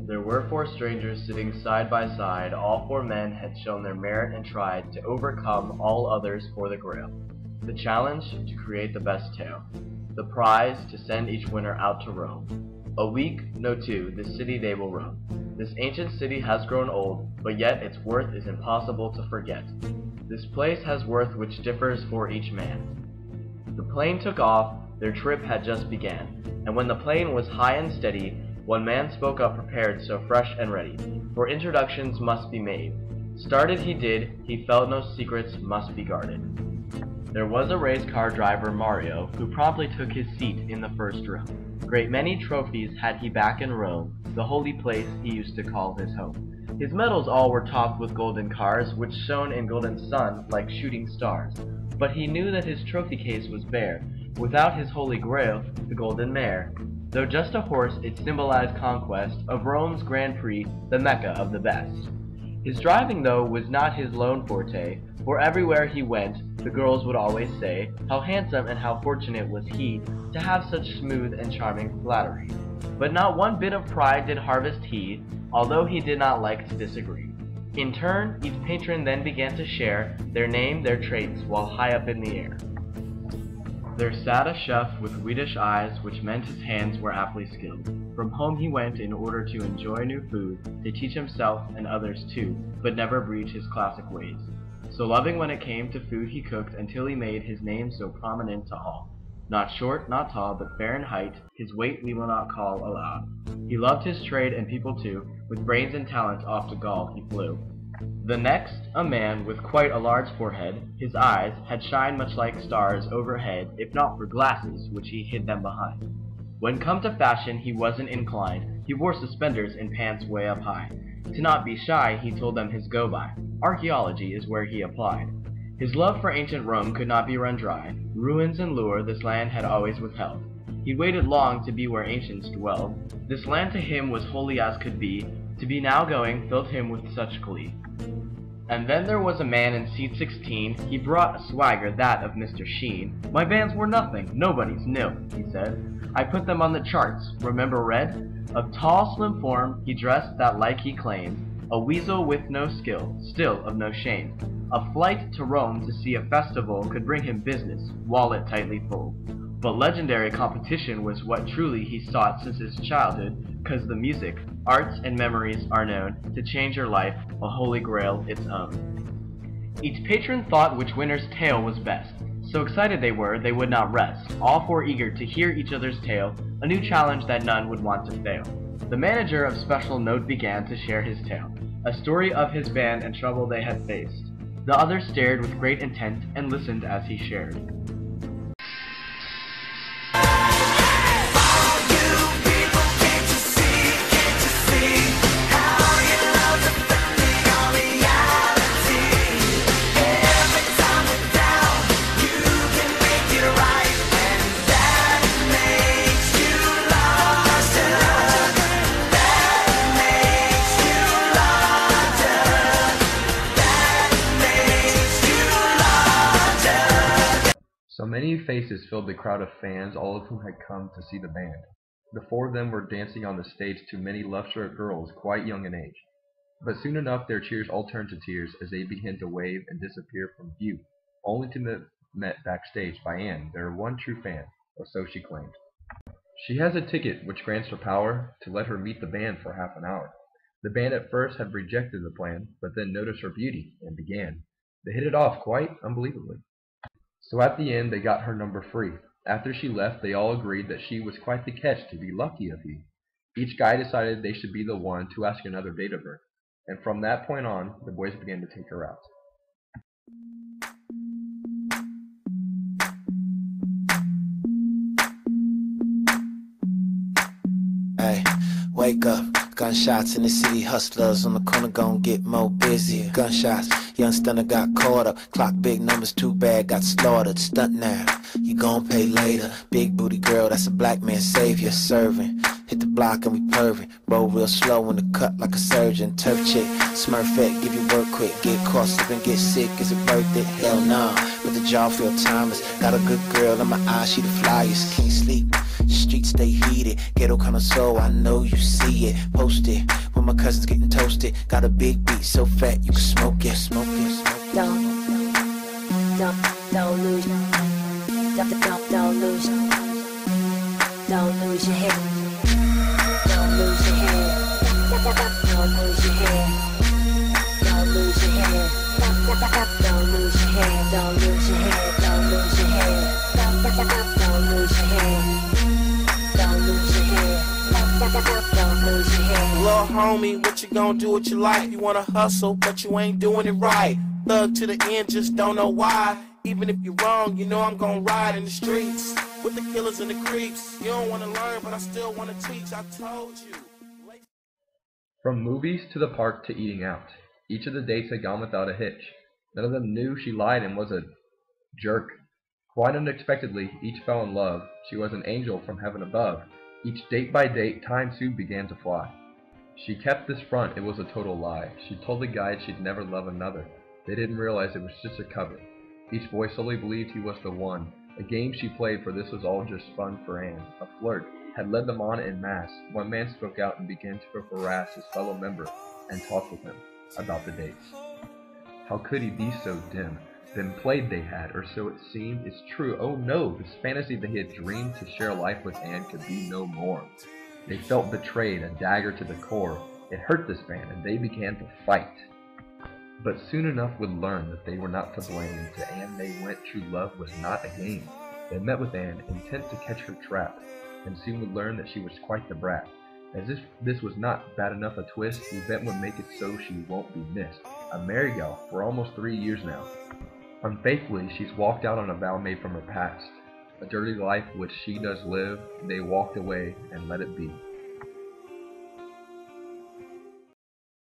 There were four strangers sitting side by side. All four men had shown their merit and tried to overcome all others for the Grail. The challenge, to create the best tale. The prize, to send each winner out to roam. A week, no two, this city they will roam. This ancient city has grown old, but yet its worth is impossible to forget. This place has worth which differs for each man. The plane took off, their trip had just began, and when the plane was high and steady, one man spoke up prepared, so fresh and ready, for introductions must be made. Started he did, he felt no secrets must be guarded. There was a race car driver, Mario, who promptly took his seat in the first row. Great many trophies had he back in Rome, the holy place he used to call his home. His medals all were topped with golden cars, which shone in golden sun like shooting stars. But he knew that his trophy case was bare, without his holy grail, the golden mare. Though just a horse, it symbolized conquest of Rome's Grand Prix, the Mecca of the best. His driving, though, was not his lone forte, for everywhere he went, the girls would always say how handsome and how fortunate was he to have such smooth and charming flattery. But not one bit of pride did harvest he, although he did not like to disagree. In turn, each patron then began to share their name, their traits, while high up in the air. There sat a chef with wheatish eyes, which meant his hands were aptly skilled. From home he went in order to enjoy new food, to teach himself and others too, but never breach his classic ways. So loving when it came to food he cooked, until he made his name so prominent to all. Not short, not tall, but fair in height, his weight we will not call aloud. He loved his trade and people too, with brains and talent off to Gaul he flew. The next, a man with quite a large forehead, his eyes had shined much like stars overhead, if not for glasses, which he hid them behind. When come to fashion he wasn't inclined, he wore suspenders and pants way up high. To not be shy, he told them his go-by. Archaeology is where he applied. His love for ancient Rome could not be run dry. Ruins and lure this land had always withheld. He waited long to be where ancients dwelled. This land to him was holy as could be. To be now going filled him with such glee. And then there was a man in seat 16, he brought a swagger, that of Mr. Sheen. My bands were nothing, nobody's nil, he said. I put them on the charts, remember Red? Of tall, slim form, he dressed that like he claimed, a weasel with no skill, still of no shame. A flight to Rome to see a festival could bring him business, wallet tightly full. But legendary competition was what truly he sought since his childhood, 'cause the music, arts, and memories are known to change your life, a holy grail its own. Each patron thought which winner's tale was best. So excited they were, they would not rest, all four eager to hear each other's tale, a new challenge that none would want to fail. The manager of special note began to share his tale, a story of his band and trouble they had faced. The others stared with great intent and listened as he shared. So many faces filled the crowd of fans, all of whom had come to see the band. The four of them were dancing on the stage to many love-struck girls quite young in age. But soon enough their cheers all turned to tears as they began to wave and disappear from view, only to be met backstage by Anne, their one true fan, or so she claimed. She has a ticket which grants her power to let her meet the band for half an hour. The band at first had rejected the plan, but then noticed her beauty and began. They hit it off quite unbelievably. So at the end they got her number free. After she left they all agreed that she was quite the catch to be lucky of he. Each guy decided they should be the one to ask another date of her, and from that point on the boys began to take her out. Hey, wake up. Gunshots in the city, hustlers on the corner gon' get more busy. Gunshots, young stunner got caught up. Clock big numbers, too bad, got slaughtered. Stunt now, you gon' pay later. Big booty girl, that's a black man savior. Serving, hit the block and we pervin'. Roll real slow in the cut like a surgeon. Turf chick, smurfette, give you work quick. Get caught slippin', get sick, is it worth it? Hell nah, but the jaw feel timeless. Got a good girl in my eyes, she the flyest. Can't sleep, Streets stay heated, ghetto kinda soul, I know you see it. Posted, when my cousins getting toasted. Got a big beat so fat you can smoke it, smoke it, smoke it. Don't lose your head. Don't lose your head. Don't lose your head. Don't lose your head. Don't lose your head. Don't lose your head. Don't lose your head. Don't lose your head. Don't lose your head. Don't lose your head. Lil' homie, what you gonna do with your life? You wanna hustle, but you ain't doing it right. Thug to the end, just don't know why. Even if you're wrong, you know I'm gonna ride in the streets with the killers and the creeps. You don't wanna learn, but I still wanna teach. I told you. From movies to the park to eating out, each of the dates had gone without a hitch. None of them knew she lied and was a jerk. Quite unexpectedly, each fell in love. She was an angel from heaven above. Each date by date, time soon began to fly. She kept this front, it was a total lie. She told the guys she'd never love another. They didn't realize it was just a cover. Each boy solely believed he was the one. A game she played, for this was all just fun for Anne. A flirt had led them on en masse. One man spoke out and began to harass his fellow member and talk with him about the dates. How could he be so dim? Then played they had, or so it seemed. It's true, oh no, this fantasy they had dreamed to share life with Anne could be no more. They felt betrayed, a dagger to the core. It hurt this man, and they began to fight. But soon enough would learn that they were not to blame. To Anne they went, true love was not a game. They met with Anne, intent to catch her trap, and soon would learn that she was quite the brat. As if this was not bad enough a twist, the event would make it so she won't be missed. A married gal for almost 3 years now. Unfaithfully, she's walked out on a vow made from her past. A dirty life which she does live, they walked away and let it be.